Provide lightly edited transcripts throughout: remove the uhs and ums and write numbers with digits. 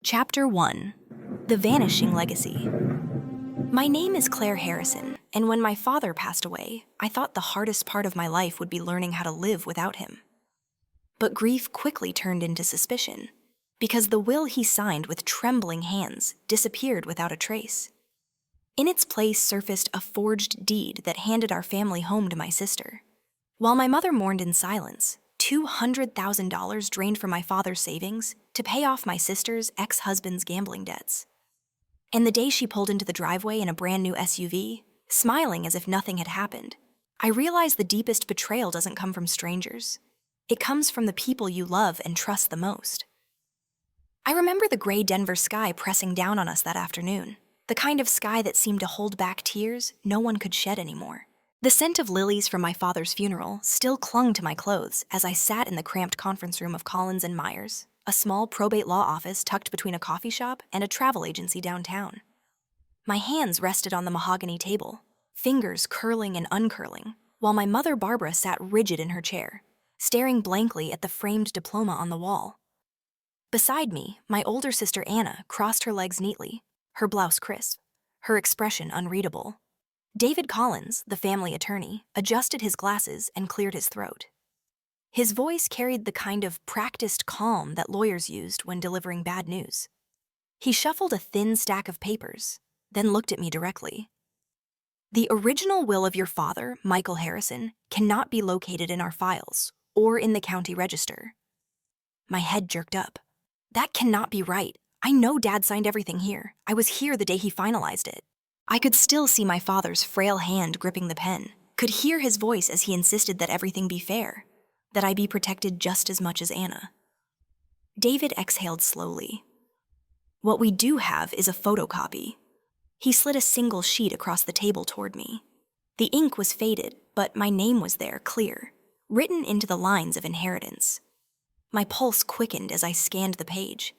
Chapter 1. The Vanishing Legacy. My name is Claire Harrison, and when my father passed away, I thought the hardest part of my life would be learning how to live without him. But grief quickly turned into suspicion, because the will he signed with trembling hands disappeared without a trace. In its place surfaced a forged deed that handed our family home to my sister. While my mother mourned in silence, $200,000 drained from my father's savings to pay off my sister's ex-husband's gambling debts. And the day she pulled into the driveway in a brand new SUV, smiling as if nothing had happened, I realized the deepest betrayal doesn't come from strangers. It comes from the people you love and trust the most. I remember the gray Denver sky pressing down on us that afternoon, the kind of sky that seemed to hold back tears no one could shed anymore. The scent of lilies from my father's funeral still clung to my clothes as I sat in the cramped conference room of Collins and Myers, a small probate law office tucked between a coffee shop and a travel agency downtown. My hands rested on the mahogany table, fingers curling and uncurling, while my mother Barbara sat rigid in her chair, staring blankly at the framed diploma on the wall. Beside me, my older sister Anna crossed her legs neatly, her blouse crisp, her expression unreadable. David Collins, the family attorney, adjusted his glasses and cleared his throat. His voice carried the kind of practiced calm that lawyers used when delivering bad news. He shuffled a thin stack of papers, then looked at me directly. "The original will of your father, Michael Harrison, cannot be located in our files or in the county register." My head jerked up. That cannot be right. I know Dad signed everything here. I was here the day he finalized it. I could still see my father's frail hand gripping the pen, could hear his voice as he insisted that everything be fair, that I be protected just as much as Anna. David exhaled slowly. "What we do have is a photocopy." He slid a single sheet across the table toward me. The ink was faded, but my name was there, clear, written into the lines of inheritance. My pulse quickened as I scanned the page.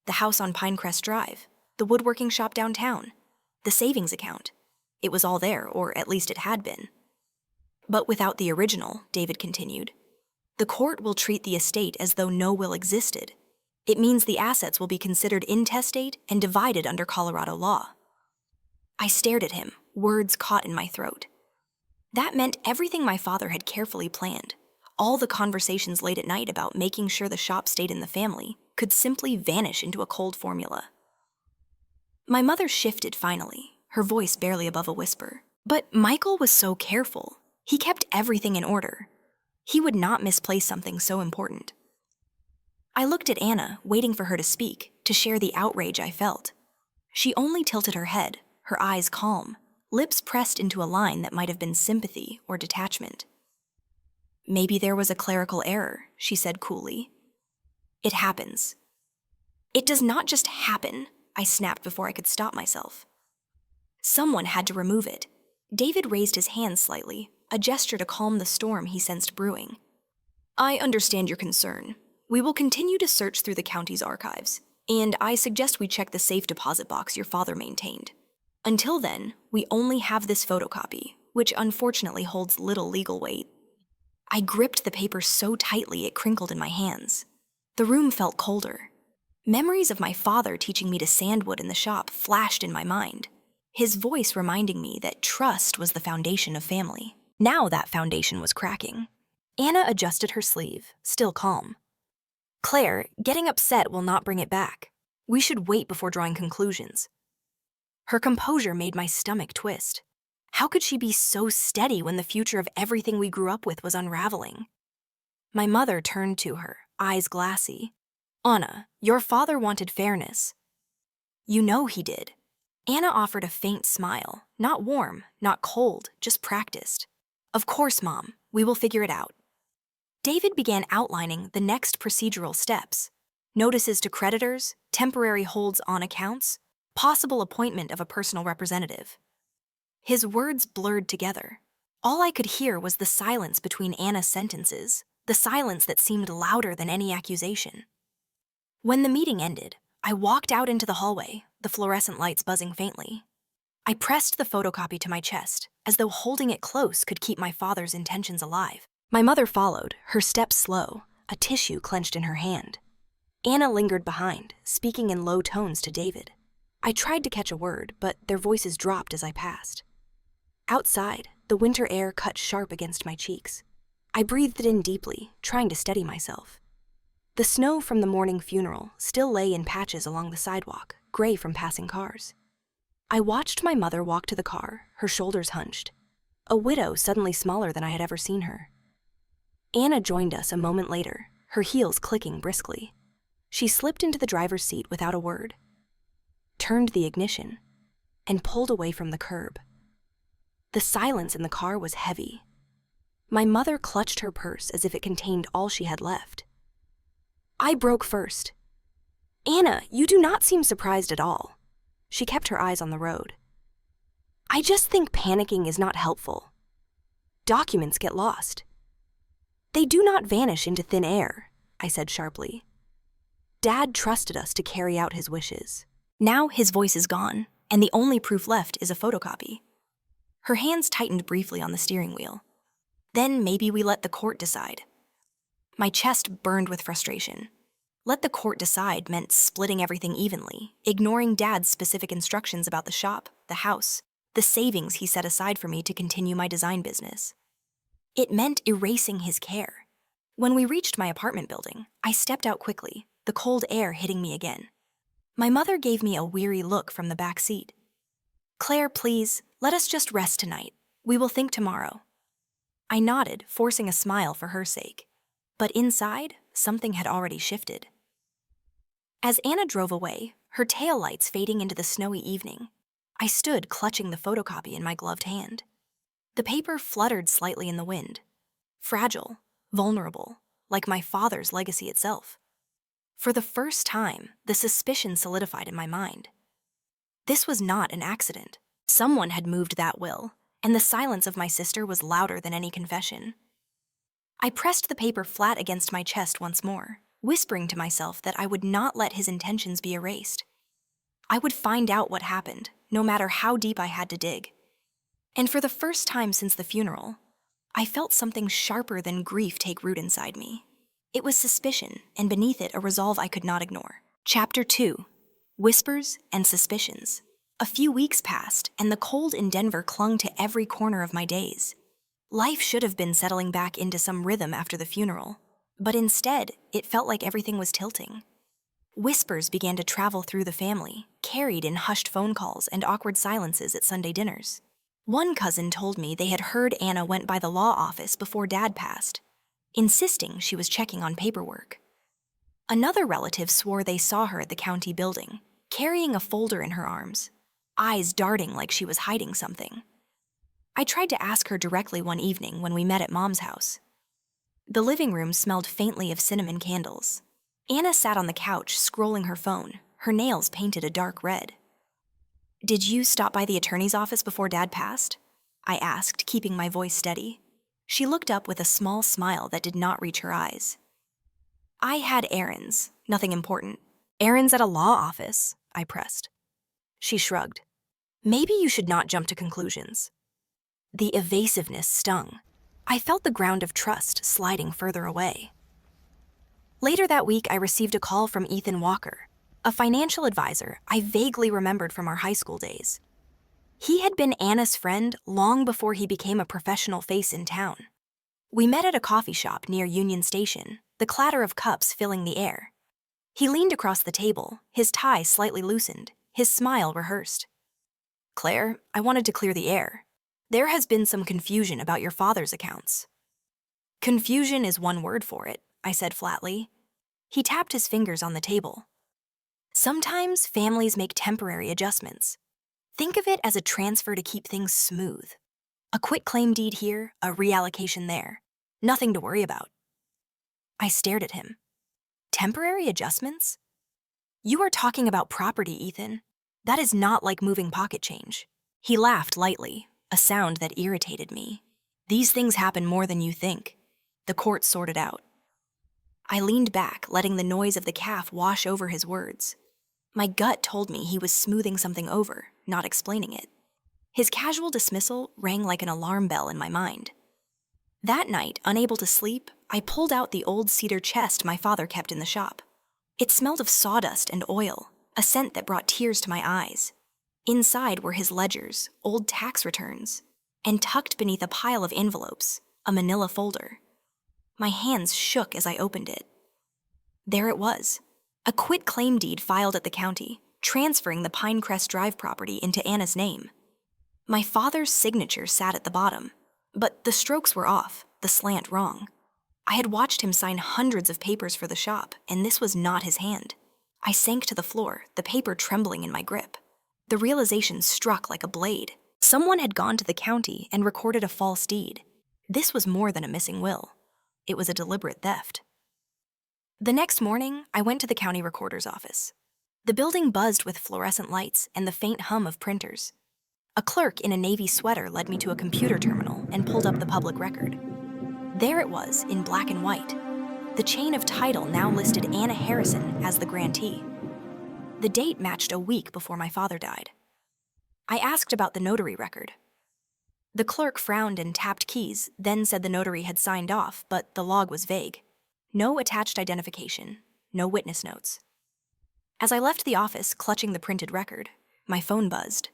The house on Pinecrest Drive, the woodworking shop downtown, the savings account. It was all there, or at least it had been. "But without the original," David continued, "the court will treat the estate as though no will existed. It means the assets will be considered intestate and divided under Colorado law." I stared at him, words caught in my throat. That meant everything my father had carefully planned, all the conversations late at night about making sure the shop stayed in the family, could simply vanish into a cold formula. My mother shifted finally, her voice barely above a whisper. "But Michael was so careful. He kept everything in order. He would not misplace something so important." I looked at Anna, waiting for her to speak, to share the outrage I felt. She only tilted her head, her eyes calm, lips pressed into a line that might have been sympathy or detachment. "Maybe there was a clerical error," she said coolly. "It happens." "It does not just happen," I snapped before I could stop myself. "Someone had to remove it." David raised his hand slightly, a gesture to calm the storm he sensed brewing. "I understand your concern. We will continue to search through the county's archives, and I suggest we check the safe deposit box your father maintained. Until then, we only have this photocopy, which unfortunately holds little legal weight." I gripped the paper so tightly it crinkled in my hands. The room felt colder. Memories of my father teaching me to sandwood in the shop flashed in my mind, his voice reminding me that trust was the foundation of family. Now that foundation was cracking. Anna adjusted her sleeve, still calm. "Claire, getting upset will not bring it back. We should wait before drawing conclusions." Her composure made my stomach twist. How could she be so steady when the future of everything we grew up with was unraveling? My mother turned to her, eyes glassy. "Anna, your father wanted fairness." "You know he did." Anna offered a faint smile, not warm, not cold, just practiced. "Of course, Mom, we will figure it out." David began outlining the next procedural steps: notices to creditors, temporary holds on accounts, possible appointment of a personal representative. His words blurred together. All I could hear was the silence between Anna's sentences, the silence that seemed louder than any accusation. When the meeting ended, I walked out into the hallway, the fluorescent lights buzzing faintly. I pressed the photocopy to my chest, as though holding it close could keep my father's intentions alive. My mother followed, her steps slow, a tissue clenched in her hand. Anna lingered behind, speaking in low tones to David. I tried to catch a word, but their voices dropped as I passed. Outside, the winter air cut sharp against my cheeks. I breathed it in deeply, trying to steady myself. The snow from the morning funeral still lay in patches along the sidewalk, gray from passing cars. I watched my mother walk to the car, her shoulders hunched, a widow suddenly smaller than I had ever seen her. Anna joined us a moment later, her heels clicking briskly. She slipped into the driver's seat without a word, turned the ignition, and pulled away from the curb. The silence in the car was heavy. My mother clutched her purse as if it contained all she had left. I broke first. "Anna, you do not seem surprised at all." She kept her eyes on the road. "I just think panicking is not helpful. Documents get lost." "They do not vanish into thin air," I said sharply. "Dad trusted us to carry out his wishes." Now his voice is gone, and the only proof left is a photocopy. Her hands tightened briefly on the steering wheel. "Then maybe we let the court decide." My chest burned with frustration. Let the court decide meant splitting everything evenly, ignoring Dad's specific instructions about the shop, the house, the savings he set aside for me to continue my design business. It meant erasing his care. When we reached my apartment building, I stepped out quickly, the cold air hitting me again. My mother gave me a weary look from the back seat. "Claire, please, let us just rest tonight. We will think tomorrow." I nodded, forcing a smile for her sake. But inside, something had already shifted. As Anna drove away, her taillights fading into the snowy evening, I stood clutching the photocopy in my gloved hand. The paper fluttered slightly in the wind, fragile, vulnerable, like my father's legacy itself. For the first time, the suspicion solidified in my mind. This was not an accident. Someone had moved that will, and the silence of my sister was louder than any confession. I pressed the paper flat against my chest once more, whispering to myself that I would not let his intentions be erased. I would find out what happened, no matter how deep I had to dig. And for the first time since the funeral, I felt something sharper than grief take root inside me. It was suspicion, and beneath it a resolve I could not ignore. Chapter 2. Whispers and Suspicions. A few weeks passed, and the cold in Denver clung to every corner of my days. Life should have been settling back into some rhythm after the funeral, but instead, it felt like everything was tilting. Whispers began to travel through the family, carried in hushed phone calls and awkward silences at Sunday dinners. One cousin told me they had heard Anna went by the law office before Dad passed, insisting she was checking on paperwork. Another relative swore they saw her at the county building, carrying a folder in her arms, eyes darting like she was hiding something. I tried to ask her directly one evening when we met at Mom's house. The living room smelled faintly of cinnamon candles. Anna sat on the couch, scrolling her phone, her nails painted a dark red. "Did you stop by the attorney's office before Dad passed?" I asked, keeping my voice steady. She looked up with a small smile that did not reach her eyes. "I had errands, nothing important." "Errands at a law office," I pressed. She shrugged. "Maybe you should not jump to conclusions." The evasiveness stung. I felt the ground of trust sliding further away. Later that week, I received a call from Ethan Walker, a financial advisor I vaguely remembered from our high school days. He had been Anna's friend long before he became a professional face in town. We met at a coffee shop near Union Station, the clatter of cups filling the air. He leaned across the table, his tie slightly loosened, his smile rehearsed. "Claire, I wanted to clear the air. There has been some confusion about your father's accounts." "Confusion is one word for it," I said flatly. He tapped his fingers on the table. "Sometimes families make temporary adjustments. Think of it as a transfer to keep things smooth. A quitclaim deed here, a reallocation there. Nothing to worry about." I stared at him. "Temporary adjustments? You are talking about property, Ethan. That is not like moving pocket change." He laughed lightly, a sound that irritated me. "These things happen more than you think. The court sorted out." I leaned back, letting the noise of the calf wash over his words. My gut told me he was smoothing something over, not explaining it. His casual dismissal rang like an alarm bell in my mind. That night, unable to sleep, I pulled out the old cedar chest my father kept in the shop. It smelled of sawdust and oil, a scent that brought tears to my eyes. Inside were his ledgers, old tax returns, and tucked beneath a pile of envelopes, a manila folder. My hands shook as I opened it. There it was, a quit-claim deed filed at the county, transferring the Pinecrest Drive property into Anna's name. My father's signature sat at the bottom, but the strokes were off, the slant wrong. I had watched him sign hundreds of papers for the shop, and this was not his hand. I sank to the floor, the paper trembling in my grip. The realization struck like a blade. Someone had gone to the county and recorded a false deed. This was more than a missing will. It was a deliberate theft. The next morning, I went to the county recorder's office. The building buzzed with fluorescent lights and the faint hum of printers. A clerk in a navy sweater led me to a computer terminal and pulled up the public record. There it was, in black and white. The chain of title now listed Anna Harrison as the grantee. The date matched a week before my father died. I asked about the notary record. The clerk frowned and tapped keys, then said the notary had signed off, but the log was vague. No attached identification, no witness notes. As I left the office, clutching the printed record, my phone buzzed.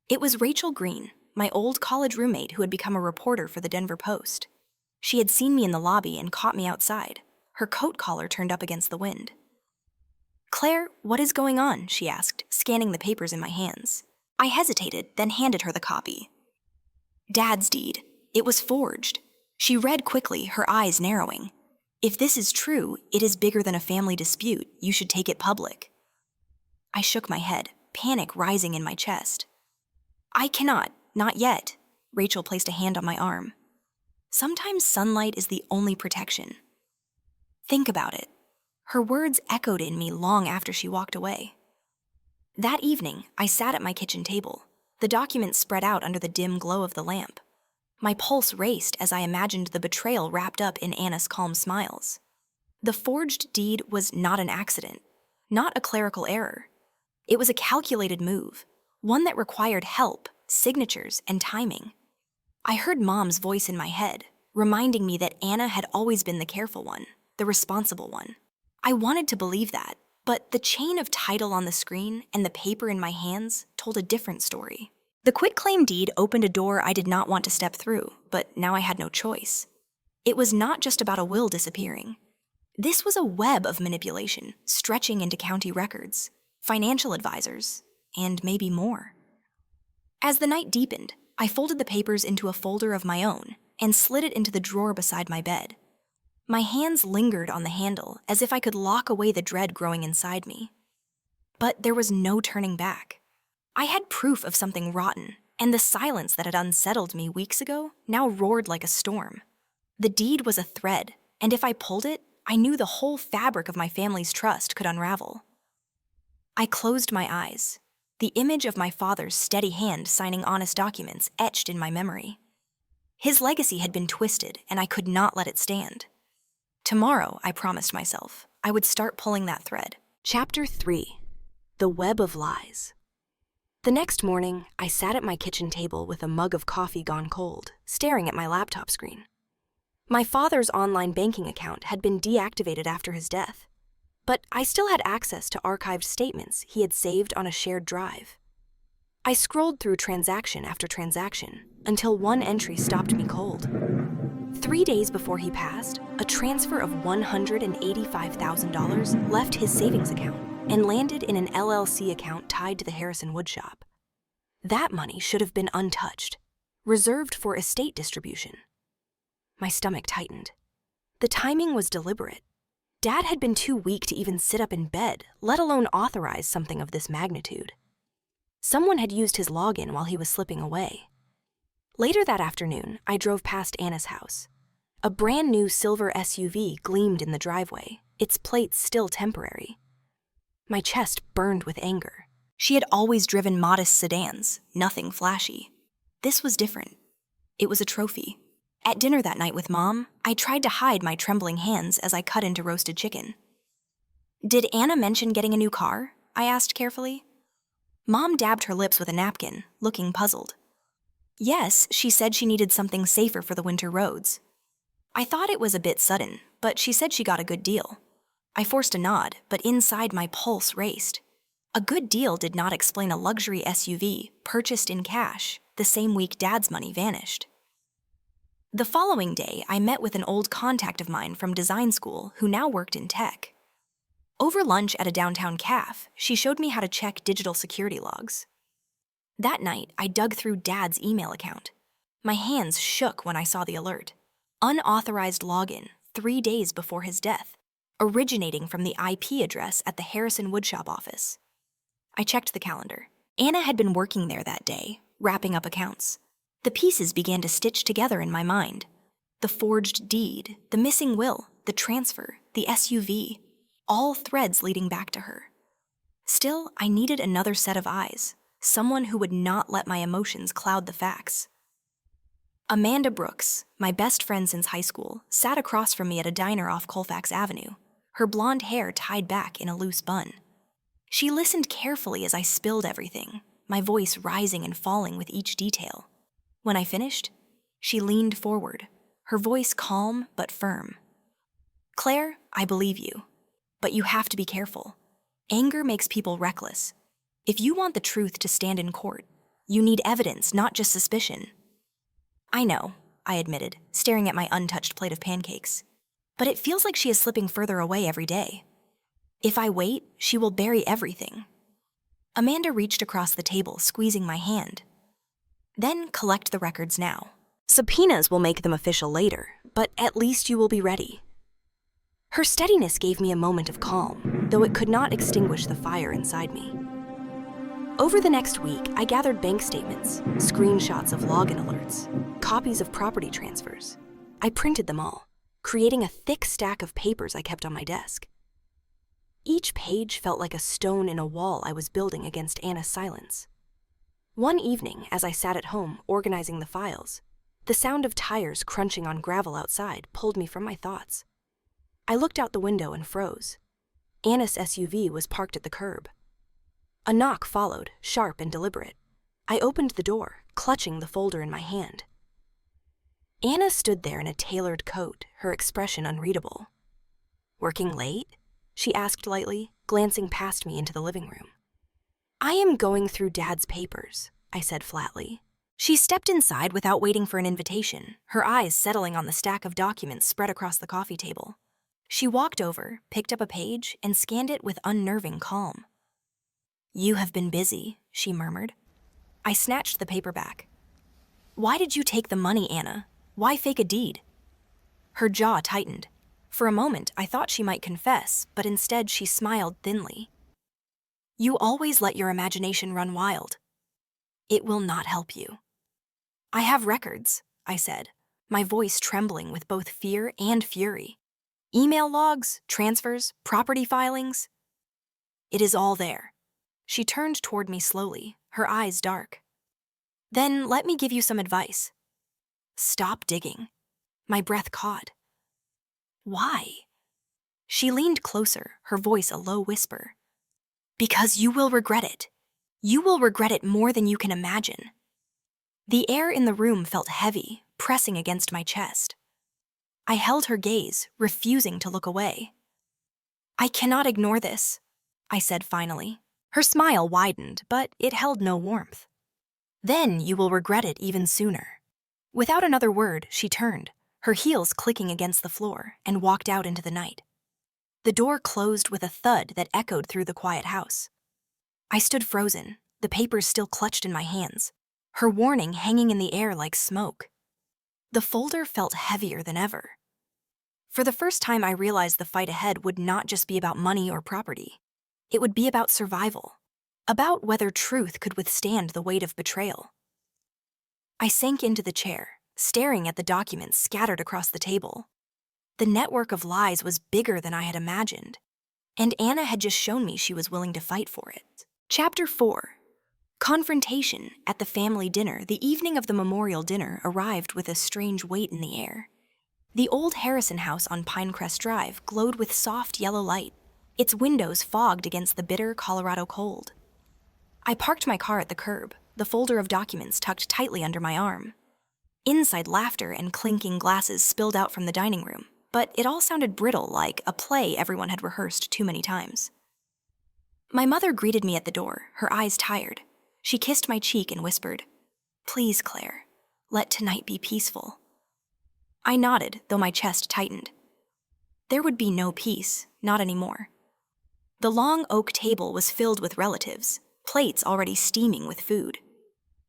It was Rachel Green, my old college roommate who had become a reporter for the Denver Post. She had seen me in the lobby and caught me outside, her coat collar turned up against the wind. "Claire, what is going on?" she asked, scanning the papers in my hands. I hesitated, then handed her the copy. Dad's deed. It was forged. She read quickly, her eyes narrowing. "If this is true, it is bigger than a family dispute. You should take it public." I shook my head, panic rising in my chest. "I cannot, not yet." Rachel placed a hand on my arm. "Sometimes sunlight is the only protection. Think about it." Her words echoed in me long after she walked away. That evening, I sat at my kitchen table, the documents spread out under the dim glow of the lamp. My pulse raced as I imagined the betrayal wrapped up in Anna's calm smiles. The forged deed was not an accident, not a clerical error. It was a calculated move, one that required help, signatures, and timing. I heard Mom's voice in my head, reminding me that Anna had always been the careful one, the responsible one. I wanted to believe that, but the chain of title on the screen and the paper in my hands told a different story. The quitclaim deed opened a door I did not want to step through, but now I had no choice. It was not just about a will disappearing. This was a web of manipulation, stretching into county records, financial advisors, and maybe more. As the night deepened, I folded the papers into a folder of my own and slid it into the drawer beside my bed. My hands lingered on the handle as if I could lock away the dread growing inside me. But there was no turning back. I had proof of something rotten, and the silence that had unsettled me weeks ago now roared like a storm. The deed was a thread, and if I pulled it, I knew the whole fabric of my family's trust could unravel. I closed my eyes, the image of my father's steady hand signing honest documents etched in my memory. His legacy had been twisted, and I could not let it stand. Tomorrow, I promised myself, I would start pulling that thread. Chapter 3. The Web of Lies. The next morning, I sat at my kitchen table with a mug of coffee gone cold, staring at my laptop screen. My father's online banking account had been deactivated after his death, but I still had access to archived statements he had saved on a shared drive. I scrolled through transaction after transaction until one entry stopped me cold. 3 days before he passed, a transfer of $185,000 left his savings account and landed in an LLC account tied to the Harrison woodshop. That money should have been untouched, reserved for estate distribution. My stomach tightened. The timing was deliberate. Dad had been too weak to even sit up in bed, let alone authorize something of this magnitude. Someone had used his login while he was slipping away. Later that afternoon, I drove past Anna's house. A brand new silver SUV gleamed in the driveway, its plates still temporary. My chest burned with anger. She had always driven modest sedans, nothing flashy. This was different. It was a trophy. At dinner that night with Mom, I tried to hide my trembling hands as I cut into roasted chicken. "Did Anna mention getting a new car?" I asked carefully. Mom dabbed her lips with a napkin, looking puzzled. "Yes, she said she needed something safer for the winter roads." I thought it was a bit sudden, but she said she got a good deal. I forced a nod, but inside my pulse raced. A good deal did not explain a luxury SUV purchased in cash the same week Dad's money vanished. The following day, I met with an old contact of mine from design school who now worked in tech. Over lunch at a downtown cafe, she showed me how to check digital security logs. That night, I dug through Dad's email account. My hands shook when I saw the alert. Unauthorized login 3 days before his death, originating from the IP address at the Harrison Woodshop office. I checked the calendar. Anna had been working there that day, wrapping up accounts. The pieces began to stitch together in my mind. The forged deed, the missing will, the transfer, the SUV, all threads leading back to her. Still, I needed another set of eyes, someone who would not let my emotions cloud the facts. Amanda Brooks, my best friend since high school, sat across from me at a diner off Colfax Avenue, her blonde hair tied back in a loose bun. She listened carefully as I spilled everything, my voice rising and falling with each detail. When I finished, she leaned forward, her voice calm but firm. "Claire, I believe you, but you have to be careful. Anger makes people reckless. If you want the truth to stand in court, you need evidence, not just suspicion." "I know," I admitted, staring at my untouched plate of pancakes. "But it feels like she is slipping further away every day. If I wait, she will bury everything." Amanda reached across the table, squeezing my hand. "Then collect the records now. Subpoenas will make them official later, but at least you will be ready." Her steadiness gave me a moment of calm, though it could not extinguish the fire inside me. Over the next week, I gathered bank statements, screenshots of login alerts, copies of property transfers. I printed them all, creating a thick stack of papers I kept on my desk. Each page felt like a stone in a wall I was building against Anna's silence. One evening, as I sat at home organizing the files, the sound of tires crunching on gravel outside pulled me from my thoughts. I looked out the window and froze. Anna's SUV was parked at the curb. A knock followed, sharp and deliberate. I opened the door, clutching the folder in my hand. Anna stood there in a tailored coat, her expression unreadable. "Working late?" she asked lightly, glancing past me into the living room. "I am going through Dad's papers," I said flatly. She stepped inside without waiting for an invitation, her eyes settling on the stack of documents spread across the coffee table. She walked over, picked up a page, and scanned it with unnerving calm. "You have been busy," she murmured. I snatched the paper back. "Why did you take the money, Anna? Why fake a deed?" Her jaw tightened. For a moment, I thought she might confess, but instead she smiled thinly. "You always let your imagination run wild. It will not help you." "I have records," I said, my voice trembling with both fear and fury. "Email logs, transfers, property filings. It is all there." She turned toward me slowly, her eyes dark. "Then let me give you some advice. Stop digging." My breath caught. "Why?" She leaned closer, her voice a low whisper. "Because you will regret it. You will regret it more than you can imagine." The air in the room felt heavy, pressing against my chest. I held her gaze, refusing to look away. "I cannot ignore this," I said finally. Her smile widened, but it held no warmth. "Then you will regret it even sooner." Without another word, she turned, her heels clicking against the floor, and walked out into the night. The door closed with a thud that echoed through the quiet house. I stood frozen, the papers still clutched in my hands, her warning hanging in the air like smoke. The folder felt heavier than ever. For the first time, I realized the fight ahead would not just be about money or property. It would be about survival, about whether truth could withstand the weight of betrayal. I sank into the chair, staring at the documents scattered across the table. The network of lies was bigger than I had imagined, and Anna had just shown me she was willing to fight for it. Chapter 4. Confrontation. At the family dinner, the evening of the memorial dinner arrived with a strange weight in the air. The old Harrison house on Pinecrest Drive glowed with soft yellow light, its windows fogged against the bitter Colorado cold. I parked my car at the curb, the folder of documents tucked tightly under my arm. Inside, laughter and clinking glasses spilled out from the dining room, but it all sounded brittle, like a play everyone had rehearsed too many times. My mother greeted me at the door, her eyes tired. She kissed my cheek and whispered, "Please, Claire, let tonight be peaceful." I nodded, though my chest tightened. There would be no peace, not anymore. The long oak table was filled with relatives, plates already steaming with food.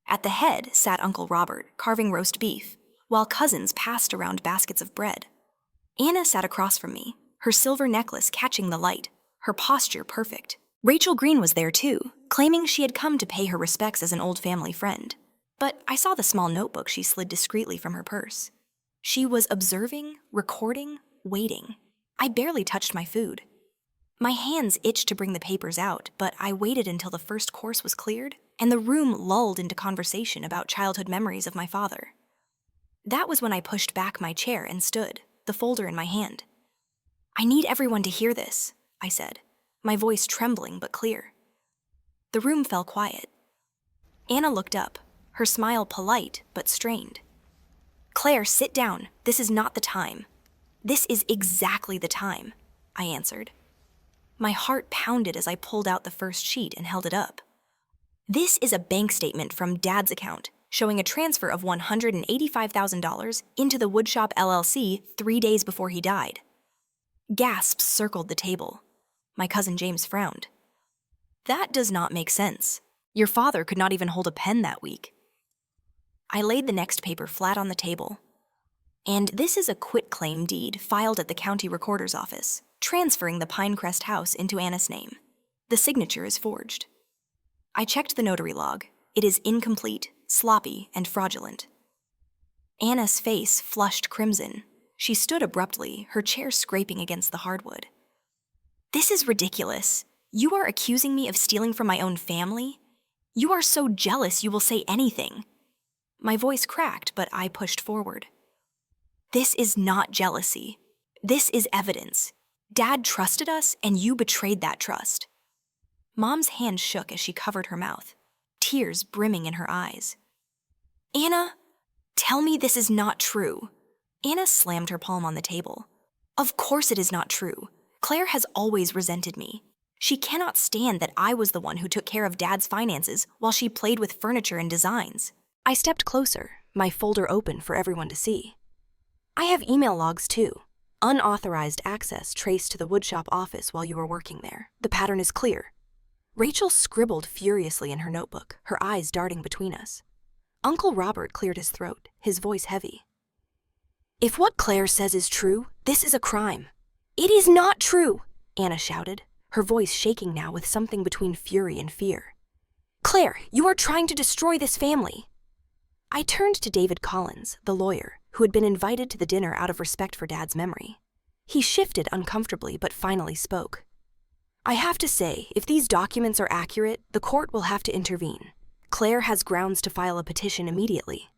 At the head sat Uncle Robert, carving roast beef, while cousins passed around baskets of bread. Anna sat across from me, her silver necklace catching the light, her posture perfect. Rachel Green was there too, claiming she had come to pay her respects as an old family friend. But I saw the small notebook she slid discreetly from her purse. She was observing, recording, waiting. I barely touched my food. My hands itched to bring the papers out, but I waited until the first course was cleared and the room lulled into conversation about childhood memories of my father. That was when I pushed back my chair and stood, the folder in my hand. "I need everyone to hear this," I said, my voice trembling but clear. The room fell quiet. Anna looked up, her smile polite but strained. "Claire, sit down. This is not the time." "This is exactly the time," I answered. My heart pounded as I pulled out the first sheet and held it up. This is a bank statement from Dad's account, showing a transfer of $185,000 into the Woodshop LLC 3 days before he died. Gasps circled the table. My cousin James frowned. "That does not make sense. Your father could not even hold a pen that week." I laid the next paper flat on the table. "And this is a quitclaim deed filed at the county recorder's office, transferring the Pinecrest house into Anna's name. The signature is forged." I checked the notary log. It is incomplete, sloppy, and fraudulent. Anna's face flushed crimson. She stood abruptly, her chair scraping against the hardwood. "This is ridiculous. You are accusing me of stealing from my own family? You are so jealous you will say anything." My voice cracked, but I pushed forward. "This is not jealousy. This is evidence. Dad trusted us, and you betrayed that trust." Mom's hand shook as she covered her mouth, tears brimming in her eyes. "Anna, tell me this is not true." Anna slammed her palm on the table. "Of course it is not true. Claire has always resented me. She cannot stand that I was the one who took care of Dad's finances while she played with furniture and designs." I stepped closer, my folder open for everyone to see. "I have email logs too. Unauthorized access traced to the woodshop office while you were working there. The pattern is clear." Rachel scribbled furiously in her notebook, her eyes darting between us. Uncle Robert cleared his throat, his voice heavy. "If what Claire says is true, this is a crime." "It is not true," Anna shouted, her voice shaking now with something between fury and fear. "Claire, you are trying to destroy this family." I turned to David Collins, the lawyer, who had been invited to the dinner out of respect for Dad's memory. He shifted uncomfortably but finally spoke. "I have to say, if these documents are accurate, the court will have to intervene. Claire has grounds to file a petition immediately."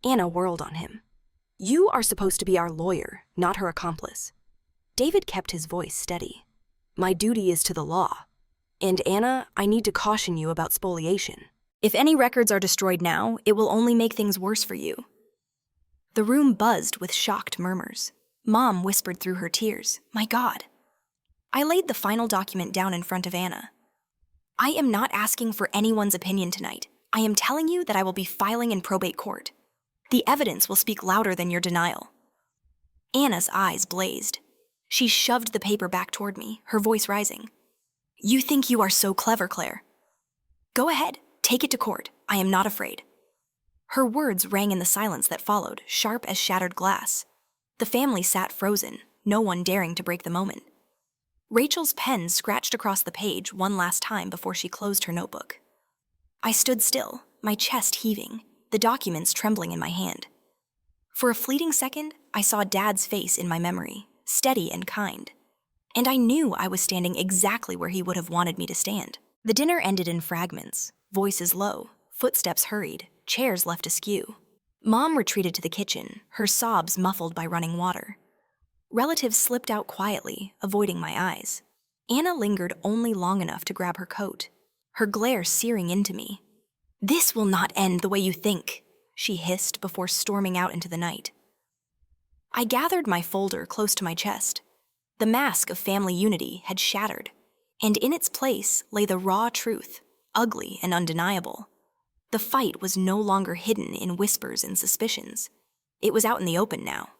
Anna whirled on him. "You are supposed to be our lawyer, not her accomplice." David kept his voice steady. "My duty is to the law. And Anna, I need to caution you about spoliation. If any records are destroyed now, it will only make things worse for you." The room buzzed with shocked murmurs. Mom whispered through her tears, "My God." I laid the final document down in front of Anna. "I am not asking for anyone's opinion tonight. I am telling you that I will be filing in probate court. The evidence will speak louder than your denial." Anna's eyes blazed. She shoved the paper back toward me, her voice rising. "You think you are so clever, Claire. Go ahead, take it to court. I am not afraid." Her words rang in the silence that followed, sharp as shattered glass. The family sat frozen, no one daring to break the moment. Rachel's pen scratched across the page one last time before she closed her notebook. I stood still, my chest heaving, the documents trembling in my hand. For a fleeting second, I saw Dad's face in my memory, steady and kind. And I knew I was standing exactly where he would have wanted me to stand. The dinner ended in fragments, voices low, footsteps hurried, chairs left askew. Mom retreated to the kitchen, her sobs muffled by running water. Relatives slipped out quietly, avoiding my eyes. Anna lingered only long enough to grab her coat, her glare searing into me. "This will not end the way you think," she hissed before storming out into the night. I gathered my folder close to my chest. The mask of family unity had shattered, and in its place lay the raw truth, ugly and undeniable. The fight was no longer hidden in whispers and suspicions. It was out in the open now,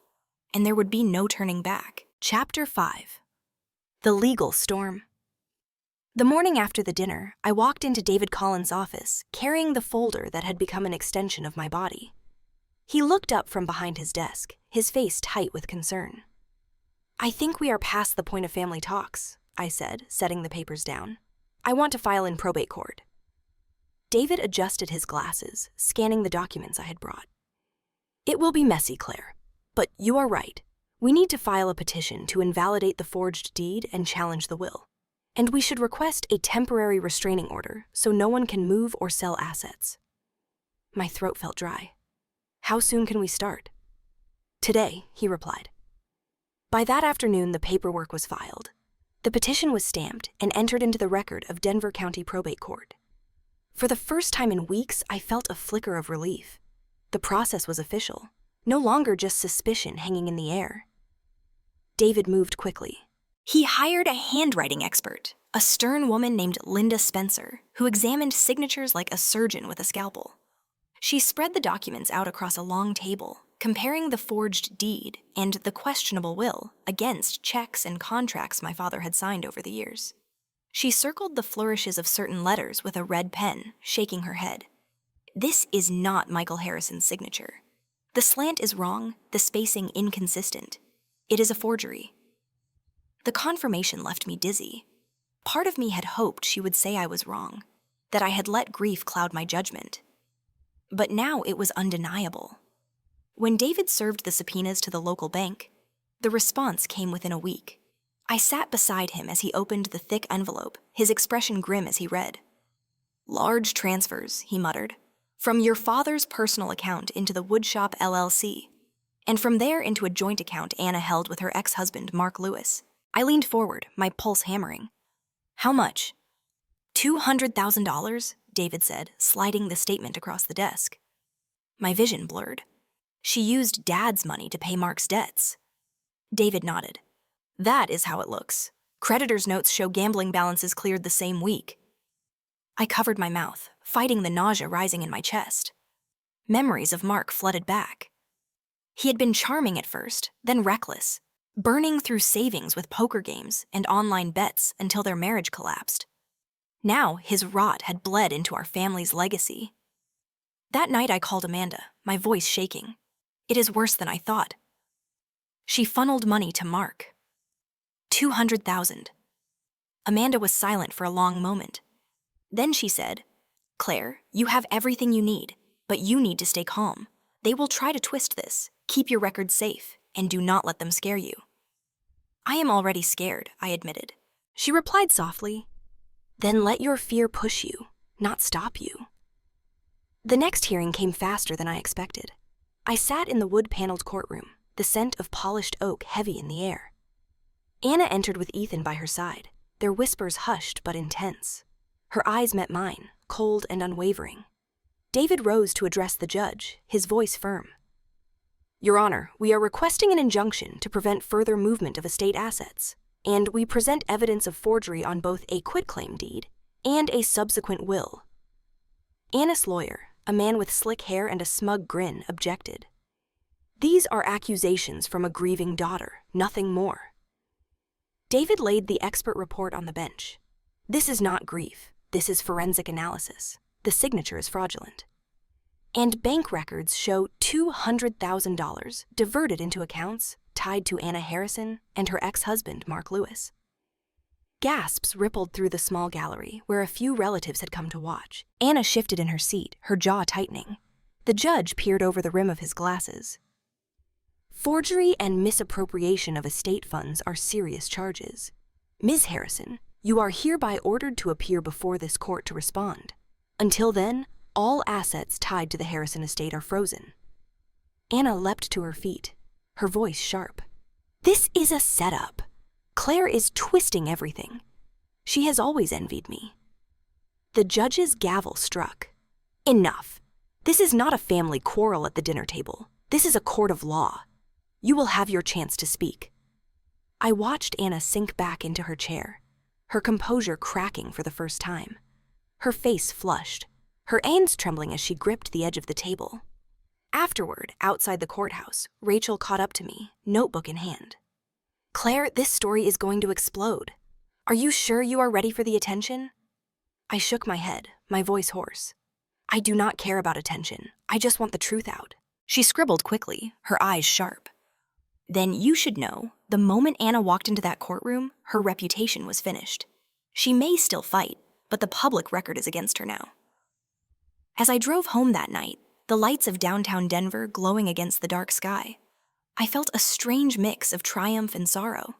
and there would be no turning back. Chapter 5. The Legal Storm. The morning after the dinner, I walked into David Collins' office, carrying the folder that had become an extension of my body. He looked up from behind his desk, his face tight with concern. "I think we are past the point of family talks," I said, setting the papers down. "I want to file in probate court." David adjusted his glasses, scanning the documents I had brought. "It will be messy, Claire, but you are right. We need to file a petition to invalidate the forged deed and challenge the will. And we should request a temporary restraining order so no one can move or sell assets." My throat felt dry. "How soon can we start?" "Today," he replied. By that afternoon, the paperwork was filed. The petition was stamped and entered into the record of Denver County Probate Court. For the first time in weeks, I felt a flicker of relief. The process was official, no longer just suspicion hanging in the air. David moved quickly. He hired a handwriting expert, a stern woman named Linda Spencer, who examined signatures like a surgeon with a scalpel. She spread the documents out across a long table, comparing the forged deed and the questionable will against checks and contracts my father had signed over the years. She circled the flourishes of certain letters with a red pen, shaking her head. "This is not Michael Harrison's signature. The slant is wrong, the spacing inconsistent. It is a forgery." The confirmation left me dizzy. Part of me had hoped she would say I was wrong, that I had let grief cloud my judgment. But now it was undeniable. When David served the subpoenas to the local bank, the response came within a week. I sat beside him as he opened the thick envelope, his expression grim as he read. "Large transfers," he muttered, "from your father's personal account into the Woodshop LLC, and from there into a joint account Anna held with her ex-husband, Mark Lewis." I leaned forward, my pulse hammering. "How much?" $200,000, David said, sliding the statement across the desk. My vision blurred. She used Dad's money to pay Mark's debts. David nodded. "That is how it looks. Creditors' notes show gambling balances cleared the same week." I covered my mouth, fighting the nausea rising in my chest. Memories of Mark flooded back. He had been charming at first, then reckless, burning through savings with poker games and online bets until their marriage collapsed. Now his rot had bled into our family's legacy. That night I called Amanda, my voice shaking. "It is worse than I thought." She funneled money to Mark. 200,000. Amanda was silent for a long moment. Then she said, "Claire, you have everything you need, but you need to stay calm. They will try to twist this. Keep your records safe, and do not let them scare you." "I am already scared," I admitted. She replied softly, "Then let your fear push you, not stop you." The next hearing came faster than I expected. I sat in the wood-paneled courtroom, the scent of polished oak heavy in the air. Anna entered with Ethan by her side, their whispers hushed but intense. Her eyes met mine, cold and unwavering. David rose to address the judge, his voice firm. "Your Honor, we are requesting an injunction to prevent further movement of estate assets, and we present evidence of forgery on both a quitclaim deed and a subsequent will." Anna's lawyer, a man with slick hair and a smug grin, objected. "These are accusations from a grieving daughter, nothing more." David laid the expert report on the bench. "This is not grief. This is forensic analysis. The signature is fraudulent. And bank records show $200,000 diverted into accounts tied to Anna Harrison and her ex-husband, Mark Lewis." Gasps rippled through the small gallery where a few relatives had come to watch. Anna shifted in her seat, her jaw tightening. The judge peered over the rim of his glasses. "Forgery and misappropriation of estate funds are serious charges. Ms. Harrison, you are hereby ordered to appear before this court to respond. Until then, all assets tied to the Harrison estate are frozen." Anna leapt to her feet, her voice sharp. "This is a setup. Claire is twisting everything. She has always envied me." The judge's gavel struck. "Enough. This is not a family quarrel at the dinner table. This is a court of law. You will have your chance to speak." I watched Anna sink back into her chair, her composure cracking for the first time. Her face flushed, her hands trembling as she gripped the edge of the table. Afterward, outside the courthouse, Rachel caught up to me, notebook in hand. "Claire, this story is going to explode. Are you sure you are ready for the attention?" I shook my head, my voice hoarse. "I do not care about attention. I just want the truth out." She scribbled quickly, her eyes sharp. "Then you should know, the moment Anna walked into that courtroom, her reputation was finished. She may still fight, but the public record is against her now." As I drove home that night, the lights of downtown Denver glowing against the dark sky, I felt a strange mix of triumph and sorrow.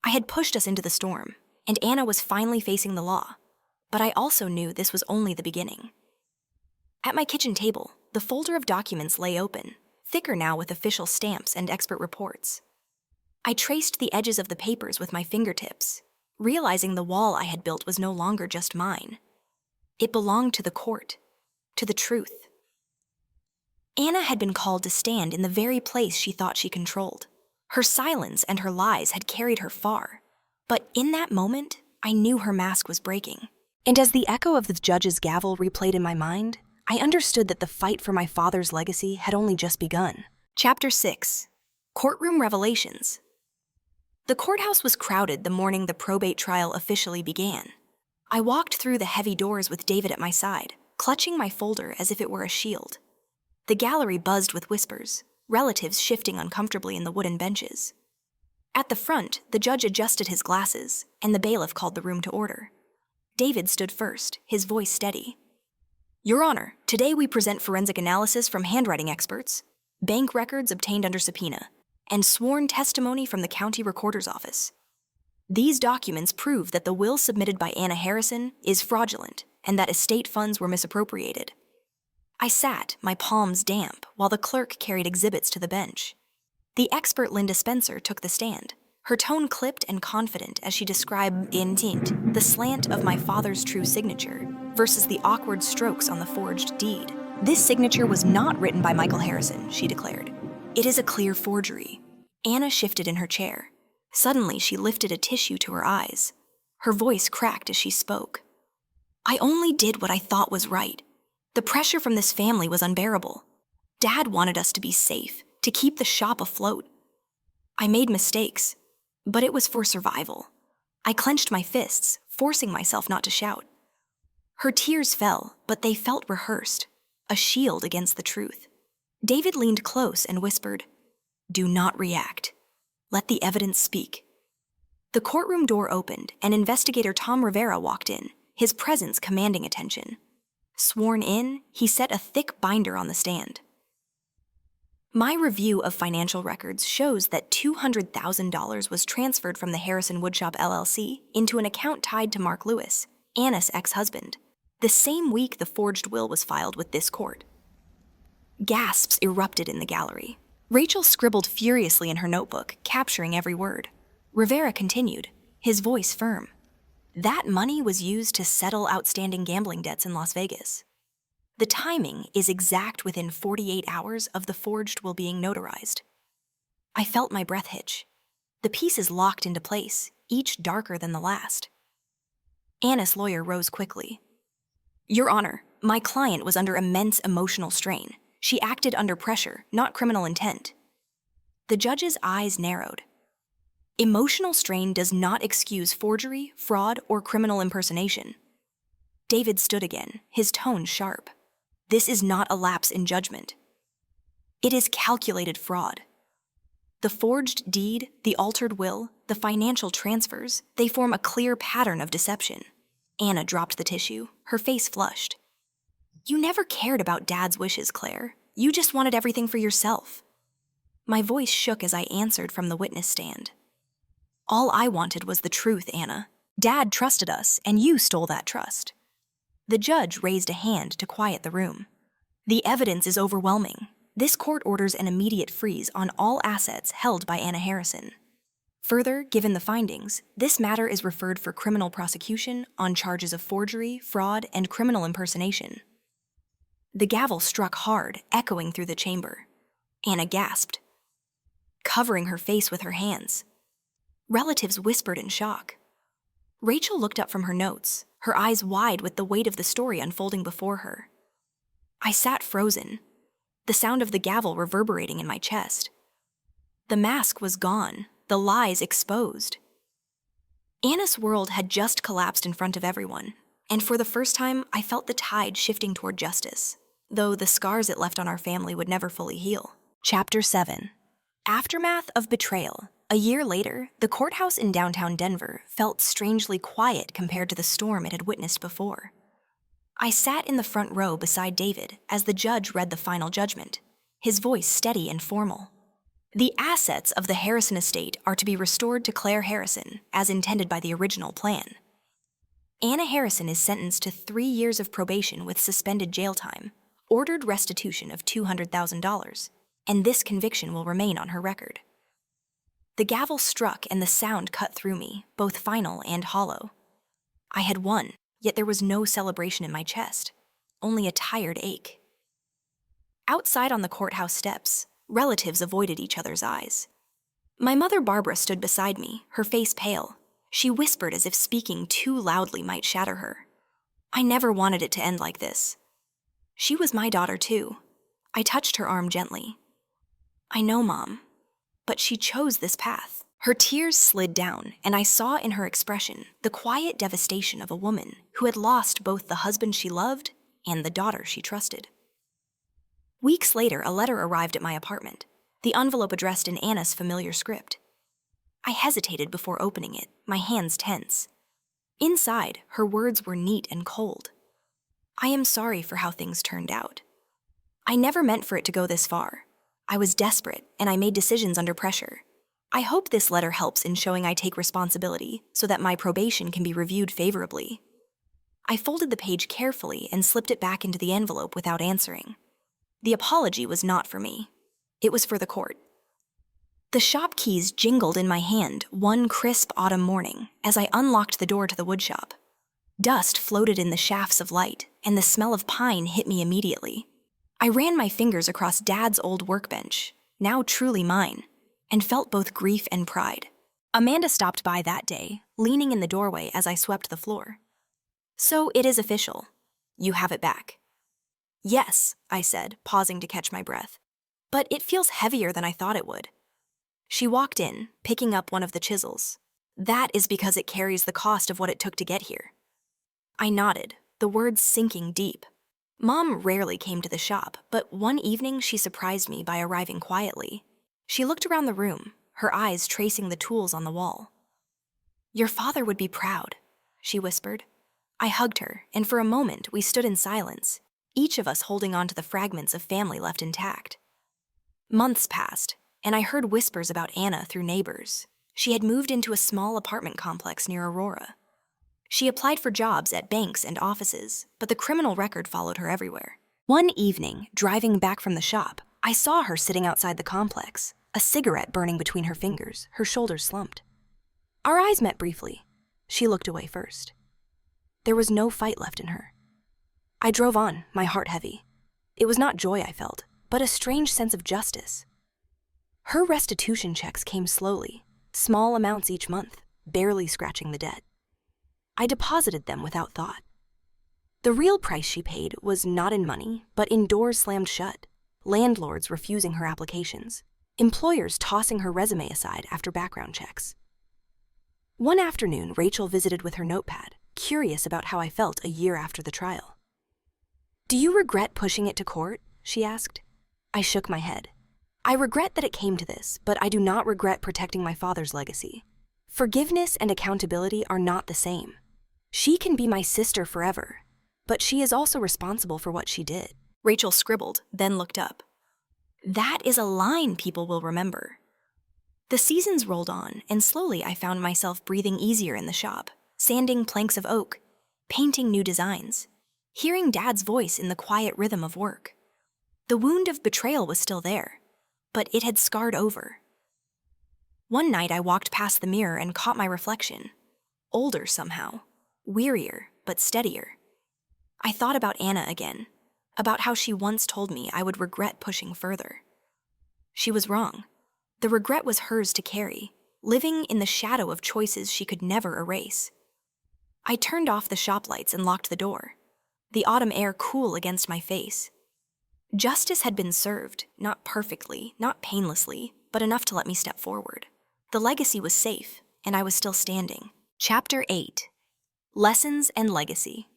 I had pushed us into the storm, and Anna was finally facing the law, but I also knew this was only the beginning. At my kitchen table, the folder of documents lay open, thicker now with official stamps and expert reports. I traced the edges of the papers with my fingertips, realizing the wall I had built was no longer just mine. It belonged to the court, to the truth. Anna had been called to stand in the very place she thought she controlled. Her silence and her lies had carried her far, but in that moment, I knew her mask was breaking. And as the echo of the judge's gavel replayed in my mind, I understood that the fight for my father's legacy had only just begun. Chapter 6. Courtroom Revelations. The courthouse was crowded the morning the probate trial officially began. I walked through the heavy doors with David at my side, clutching my folder as if it were a shield. The gallery buzzed with whispers, relatives shifting uncomfortably in the wooden benches. At the front, the judge adjusted his glasses, and the bailiff called the room to order. David stood first, his voice steady. "Your Honor, today we present forensic analysis from handwriting experts, bank records obtained under subpoena, and sworn testimony from the county recorder's office. These documents prove that the will submitted by Anna Harrison is fraudulent and that estate funds were misappropriated." I sat, my palms damp, while the clerk carried exhibits to the bench. The expert Linda Spencer took the stand, her tone clipped and confident as she described in tint the slant of my father's true signature versus the awkward strokes on the forged deed. "This signature was not written by Michael Harrison," she declared. "It is a clear forgery." Anna shifted in her chair. Suddenly, she lifted a tissue to her eyes. Her voice cracked as she spoke. "I only did what I thought was right. The pressure from this family was unbearable. Dad wanted us to be safe, to keep the shop afloat. I made mistakes, but it was for survival." I clenched my fists, forcing myself not to shout. Her tears fell, but they felt rehearsed, a shield against the truth. David leaned close and whispered, "Do not react. Let the evidence speak." The courtroom door opened, and investigator Tom Rivera walked in, his presence commanding attention. Sworn in, he set a thick binder on the stand. My review of financial records shows that $200,000 was transferred from the Harrison Woodshop LLC into an account tied to Mark Lewis, Anna's ex-husband, the same week the forged will was filed with this court. Gasps erupted in the gallery. Rachel scribbled furiously in her notebook, capturing every word. Rivera continued, his voice firm. "That money was used to settle outstanding gambling debts in Las Vegas. The timing is exact within 48 hours of the forged will being notarized." I felt my breath hitch. The pieces locked into place, each darker than the last. Anna's lawyer rose quickly. "Your Honor, my client was under immense emotional strain. She acted under pressure, not criminal intent." The judge's eyes narrowed. "Emotional strain does not excuse forgery, fraud, or criminal impersonation." David stood again, his tone sharp. "This is not a lapse in judgment. It is calculated fraud. The forged deed, the altered will, the financial transfers, they form a clear pattern of deception." Anna dropped the tissue, her face flushed. "You never cared about Dad's wishes, Claire. You just wanted everything for yourself." My voice shook as I answered from the witness stand. "All I wanted was the truth, Anna. Dad trusted us, and you stole that trust." The judge raised a hand to quiet the room. "The evidence is overwhelming. This court orders an immediate freeze on all assets held by Anna Harrison. Further, given the findings, this matter is referred for criminal prosecution on charges of forgery, fraud, and criminal impersonation." The gavel struck hard, echoing through the chamber. Anna gasped. covering her face with her hands. Relatives whispered in shock. Rachel looked up from her notes, her eyes wide with the weight of the story unfolding before her. I sat frozen, the sound of the gavel reverberating in my chest. The mask was gone, the lies exposed. Anna's world had just collapsed in front of everyone, and for the first time, I felt the tide shifting toward justice, though the scars it left on our family would never fully heal. Chapter 7. Aftermath of Betrayal. A year later, the courthouse in downtown Denver felt strangely quiet compared to the storm it had witnessed before. I sat in the front row beside David as the judge read the final judgment, his voice steady and formal. The assets of the Harrison estate are to be restored to Claire Harrison, as intended by the original plan. Anna Harrison is sentenced to 3 years of probation with suspended jail time, ordered restitution of $200,000, and this conviction will remain on her record. The gavel struck and the sound cut through me, both final and hollow. I had won, yet there was no celebration in my chest, only a tired ache. Outside on the courthouse steps, relatives avoided each other's eyes. My mother Barbara stood beside me, her face pale. She whispered as if speaking too loudly might shatter her. I never wanted it to end like this. She was my daughter too. I touched her arm gently. I know, Mom. But she chose this path. Her tears slid down, and I saw in her expression the quiet devastation of a woman who had lost both the husband she loved and the daughter she trusted. Weeks later, a letter arrived at my apartment, the envelope addressed in Anna's familiar script. I hesitated before opening it, my hands tense. Inside, her words were neat and cold. I am sorry for how things turned out. I never meant for it to go this far. I was desperate, and I made decisions under pressure. I hope this letter helps in showing I take responsibility so that my probation can be reviewed favorably. I folded the page carefully and slipped it back into the envelope without answering. The apology was not for me. It was for the court. The shop keys jingled in my hand one crisp autumn morning as I unlocked the door to the woodshop. Dust floated in the shafts of light, and the smell of pine hit me immediately. I ran my fingers across Dad's old workbench, now truly mine, and felt both grief and pride. Amanda stopped by that day, leaning in the doorway as I swept the floor. So it is official. You have it back. Yes, I said, pausing to catch my breath. But it feels heavier than I thought it would. She walked in, picking up one of the chisels. That is because it carries the cost of what it took to get here. I nodded, the words sinking deep. Mom rarely came to the shop, but one evening she surprised me by arriving quietly. She looked around the room, her eyes tracing the tools on the wall. Your father would be proud, she whispered. I hugged her, and for a moment we stood in silence, each of us holding on to the fragments of family left intact. Months passed, and I heard whispers about Anna through neighbors. She had moved into a small apartment complex near Aurora. She applied for jobs at banks and offices, but the criminal record followed her everywhere. One evening, driving back from the shop, I saw her sitting outside the complex, a cigarette burning between her fingers, her shoulders slumped. Our eyes met briefly. She looked away first. There was no fight left in her. I drove on, my heart heavy. It was not joy I felt, but a strange sense of justice. Her restitution checks came slowly, small amounts each month, barely scratching the debt. I deposited them without thought. The real price she paid was not in money, but in doors slammed shut, landlords refusing her applications, employers tossing her resume aside after background checks. One afternoon, Rachel visited with her notepad, curious about how I felt a year after the trial. Do you regret pushing it to court? She asked. I shook my head. I regret that it came to this, but I do not regret protecting my father's legacy. Forgiveness and accountability are not the same. She can be my sister forever, but she is also responsible for what she did. Rachel scribbled, then looked up. That is a line people will remember. The seasons rolled on, and slowly I found myself breathing easier in the shop, sanding planks of oak, painting new designs, hearing Dad's voice in the quiet rhythm of work. The wound of betrayal was still there, but it had scarred over. One night I walked past the mirror and caught my reflection. Older somehow, wearier but steadier. I thought about Anna again, about how she once told me I would regret pushing further. She was wrong. The regret was hers to carry, living in the shadow of choices she could never erase. I turned off the shop lights and locked the door, the autumn air cool against my face. Justice had been served, not perfectly, not painlessly, but enough to let me step forward. The legacy was safe, and I was still standing. Chapter 8. Lessons and Legacy.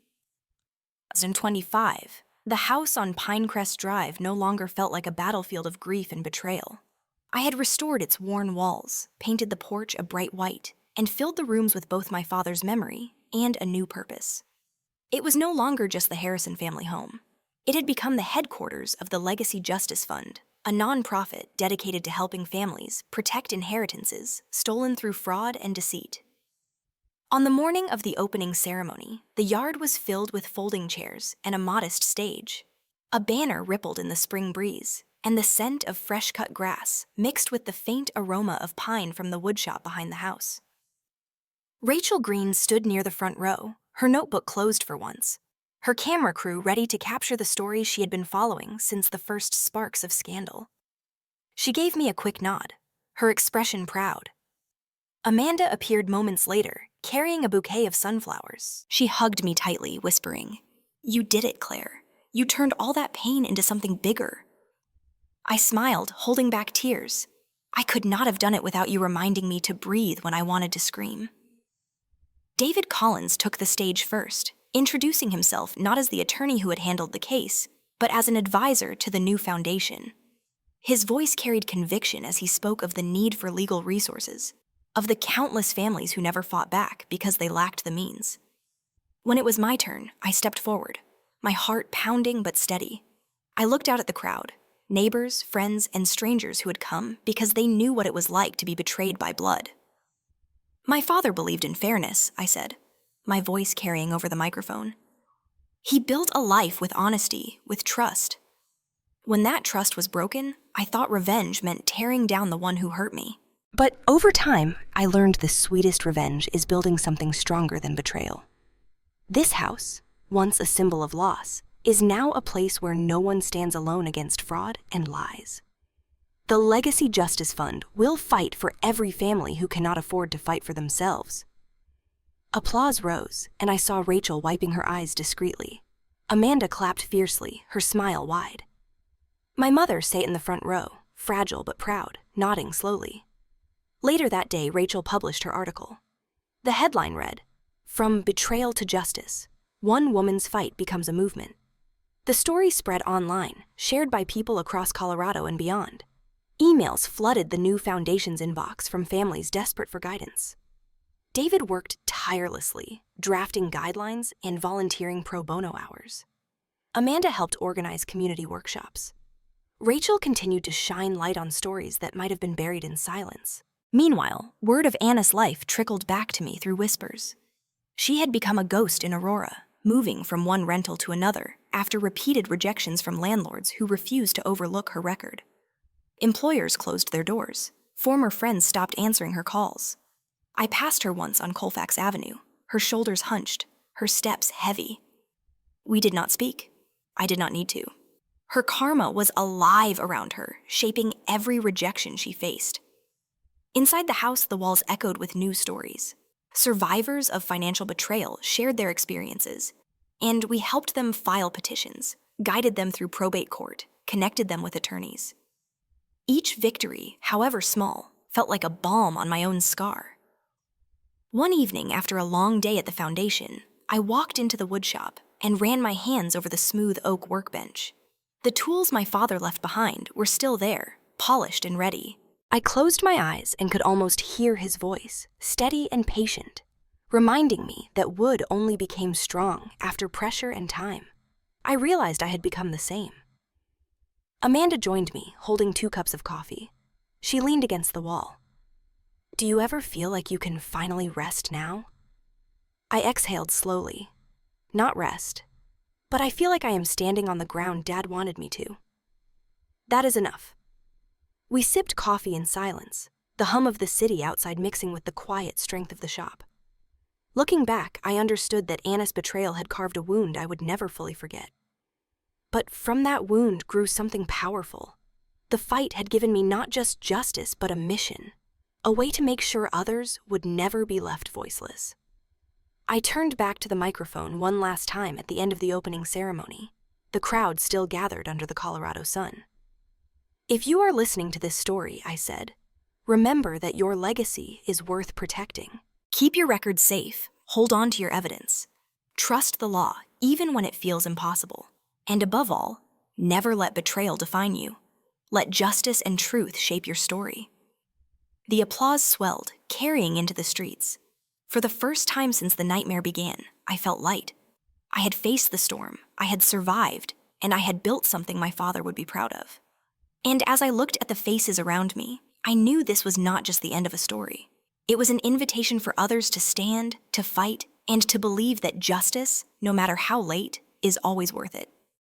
2025, the house on Pinecrest Drive no longer felt like a battlefield of grief and betrayal. I had restored its worn walls, painted the porch a bright white, and filled the rooms with both my father's memory and a new purpose. It was no longer just the Harrison family home. It had become the headquarters of the Legacy Justice Fund, a nonprofit dedicated to helping families protect inheritances stolen through fraud and deceit. On the morning of the opening ceremony, the yard was filled with folding chairs and a modest stage. A banner rippled in the spring breeze, and the scent of fresh-cut grass mixed with the faint aroma of pine from the woodshop behind the house. Rachel Green stood near the front row, her notebook closed for once, her camera crew ready to capture the stories she had been following since the first sparks of scandal. She gave me a quick nod, her expression proud. Amanda appeared moments later, carrying a bouquet of sunflowers. She hugged me tightly, whispering, "You did it, Claire. You turned all that pain into something bigger." I smiled, holding back tears. I could not have done it without you reminding me to breathe when I wanted to scream. David Collins took the stage first, introducing himself not as the attorney who had handled the case, but as an advisor to the new foundation. His voice carried conviction as he spoke of the need for legal resources, of the countless families who never fought back because they lacked the means. When it was my turn, I stepped forward, my heart pounding but steady. I looked out at the crowd, neighbors, friends, and strangers who had come because they knew what it was like to be betrayed by blood. "My father believed in fairness," I said, my voice carrying over the microphone. "He built a life with honesty, with trust. When that trust was broken, I thought revenge meant tearing down the one who hurt me. But over time, I learned the sweetest revenge is building something stronger than betrayal. This house, once a symbol of loss, is now a place where no one stands alone against fraud and lies. The Legacy Justice Fund will fight for every family who cannot afford to fight for themselves." Applause rose, and I saw Rachel wiping her eyes discreetly. Amanda clapped fiercely, her smile wide. My mother sat in the front row, fragile but proud, nodding slowly. Later that day, Rachel published her article. The headline read, "From Betrayal to Justice, One Woman's Fight Becomes a Movement." The story spread online, shared by people across Colorado and beyond. Emails flooded the new foundation's inbox from families desperate for guidance. David worked tirelessly, drafting guidelines and volunteering pro bono hours. Amanda helped organize community workshops. Rachel continued to shine light on stories that might have been buried in silence. Meanwhile, word of Anna's life trickled back to me through whispers. She had become a ghost in Aurora, moving from one rental to another after repeated rejections from landlords who refused to overlook her record. Employers closed their doors. Former friends stopped answering her calls. I passed her once on Colfax Avenue, her shoulders hunched, her steps heavy. We did not speak. I did not need to. Her karma was alive around her, shaping every rejection she faced. Inside the house, the walls echoed with new stories. Survivors of financial betrayal shared their experiences, and we helped them file petitions, guided them through probate court, connected them with attorneys. Each victory, however small, felt like a balm on my own scar. One evening after a long day at the foundation, I walked into the woodshop and ran my hands over the smooth oak workbench. The tools my father left behind were still there, polished and ready. I closed my eyes and could almost hear his voice, steady and patient, reminding me that wood only became strong after pressure and time. I realized I had become the same. Amanda joined me, holding 2 cups of coffee. She leaned against the wall. "Do you ever feel like you can finally rest now?" I exhaled slowly. Not rest, but I feel like I am standing on the ground Dad wanted me to. That is enough. We sipped coffee in silence, the hum of the city outside mixing with the quiet strength of the shop. Looking back, I understood that Anna's betrayal had carved a wound I would never fully forget. But from that wound grew something powerful, The fight had given me not just justice, but a mission, a way to make sure others would never be left voiceless. I turned back to the microphone one last time at the end of the opening ceremony. The crowd still gathered under the Colorado sun. If you are listening to this story, I said, remember that your legacy is worth protecting. Keep your records safe. Hold on to your evidence. Trust the law, even when it feels impossible. And above all, never let betrayal define you. Let justice and truth shape your story. The applause swelled, carrying into the streets. For the first time since the nightmare began, I felt light. I had faced the storm, I had survived, and I had built something my father would be proud of. And as I looked at the faces around me, I knew this was not just the end of a story. It was an invitation for others to stand, to fight, and to believe that justice, no matter how late, is always worth it.